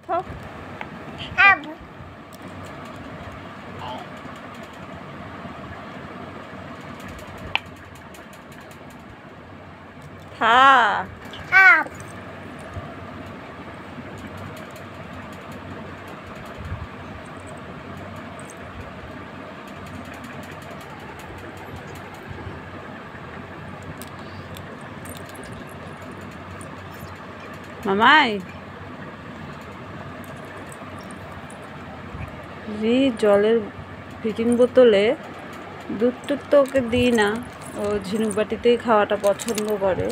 থ থা মামাই জলের ফিটিং বোতলে দুধ টুধ তো ওকে দিই না, ও ঝিনুক বাটিতেই খাওয়াটা পছন্দ করে।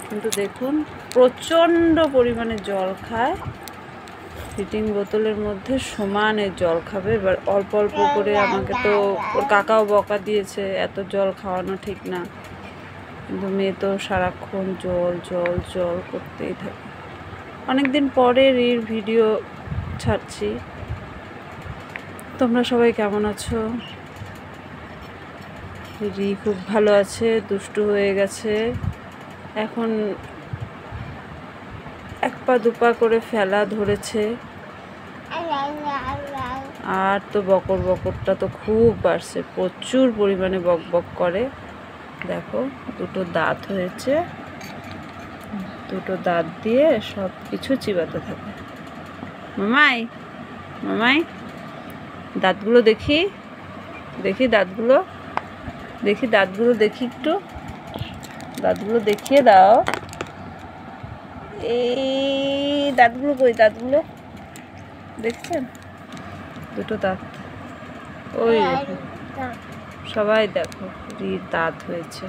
কিন্তু দেখুন প্রচণ্ড পরিমাণে জল খায়, ফিটিং বোতলের মধ্যে সমানে জল খাবে। এবার অল্প অল্প করে, আমাকে তো ওর কাকাও বকা দিয়েছে এত জল খাওয়ানো ঠিক না, কিন্তু মেয়ে তো সারাক্ষণ জল জল জল করতেই থাকে। অনেকদিন পরে রির ভিডিও ছাড়ছি। তোমরা সবাই কেমন আছো? রি খুব ভালো আছে, দুষ্টু হয়ে গেছে। এখন এক পা দুপা করে ফেলা ধরেছে, আর তো বকর বকরটা তো খুব বাড়ছে, প্রচুর পরিমাণে বক বক করে। দেখো দুটো দাঁত হয়েছে, দুটো দাঁত দিয়ে সব কিছু চিবাতে থাকে। মামাই মামাই দাঁতগুলো দেখি, দেখি দাঁতগুলো, দেখি দাঁতগুলো, দেখি একটু দাঁতগুলো দেখিয়ে দাও। এই দাঁতগুলো কই, দাঁতগুলো দেখছেন? দুটো দাঁত, ওই সবাই দেখো রির দাঁত হয়েছে।